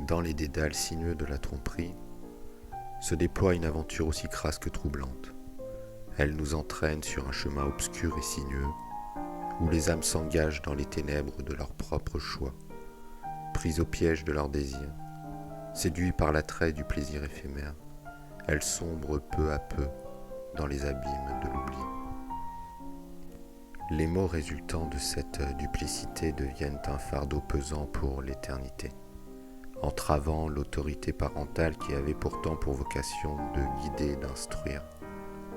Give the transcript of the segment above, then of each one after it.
Dans les dédales sinueux de la tromperie, se déploie une aventure aussi crasse que troublante. Elle nous entraîne sur un chemin obscur et sinueux, où les âmes s'engagent dans les ténèbres de leur propre choix, prises au piège de leurs désirs, séduits par l'attrait du plaisir éphémère. Elles sombrent peu à peu dans les abîmes de l'oubli. Les mots résultant de cette duplicité deviennent un fardeau pesant pour l'éternité, entravant l'autorité parentale qui avait pourtant pour vocation de guider et d'instruire.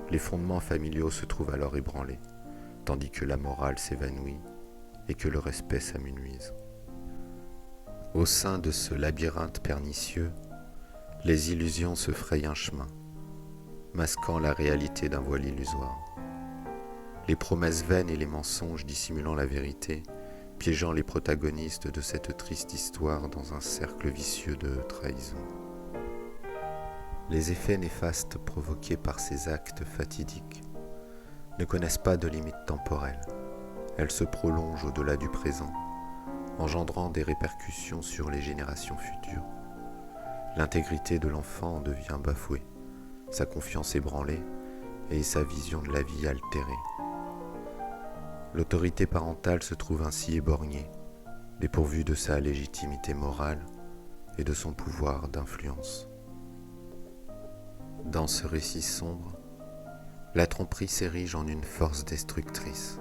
Les fondements familiaux se trouvent alors ébranlés, tandis que la morale s'évanouit et que le respect s'amenuise. Au sein de ce labyrinthe pernicieux, les illusions se frayent un chemin, masquant la réalité d'un voile illusoire. Les promesses vaines et les mensonges dissimulant la vérité, piégeant les protagonistes de cette triste histoire dans un cercle vicieux de trahison. Les effets néfastes provoqués par ces actes fatidiques ne connaissent pas de limite temporelle. Elles se prolongent au-delà du présent, engendrant des répercussions sur les générations futures. L'intégrité de l'enfant en devient bafouée, sa confiance ébranlée et sa vision de la vie altérée. L'autorité parentale se trouve ainsi éborgnée, dépourvue de sa légitimité morale et de son pouvoir d'influence. Dans ce récit sombre, la tromperie s'érige en une force destructrice,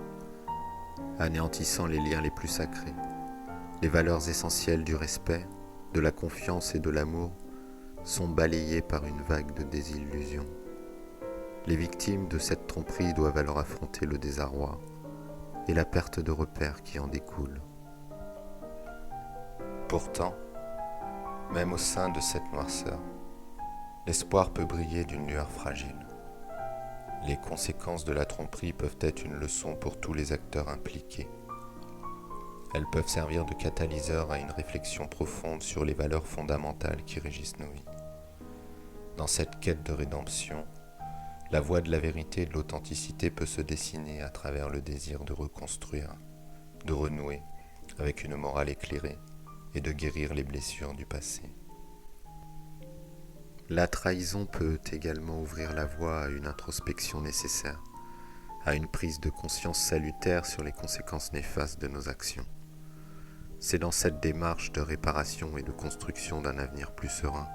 anéantissant les liens les plus sacrés. Les valeurs essentielles du respect, de la confiance et de l'amour sont balayées par une vague de désillusion. Les victimes de cette tromperie doivent alors affronter le désarroi et la perte de repères qui en découle. Pourtant, même au sein de cette noirceur, l'espoir peut briller d'une lueur fragile. Les conséquences de la tromperie peuvent être une leçon pour tous les acteurs impliqués. Elles peuvent servir de catalyseur à une réflexion profonde sur les valeurs fondamentales qui régissent nos vies. Dans cette quête de rédemption, la voie de la vérité et de l'authenticité peut se dessiner à travers le désir de reconstruire, de renouer avec une morale éclairée et de guérir les blessures du passé. La trahison peut également ouvrir la voie à une introspection nécessaire, à une prise de conscience salutaire sur les conséquences néfastes de nos actions. C'est dans cette démarche de réparation et de construction d'un avenir plus serein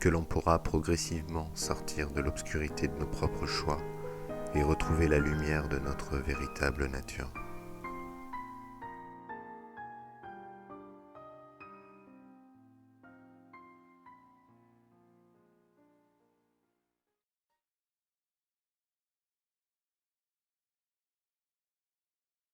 que l'on pourra progressivement sortir de l'obscurité de nos propres choix et retrouver la lumière de notre véritable nature.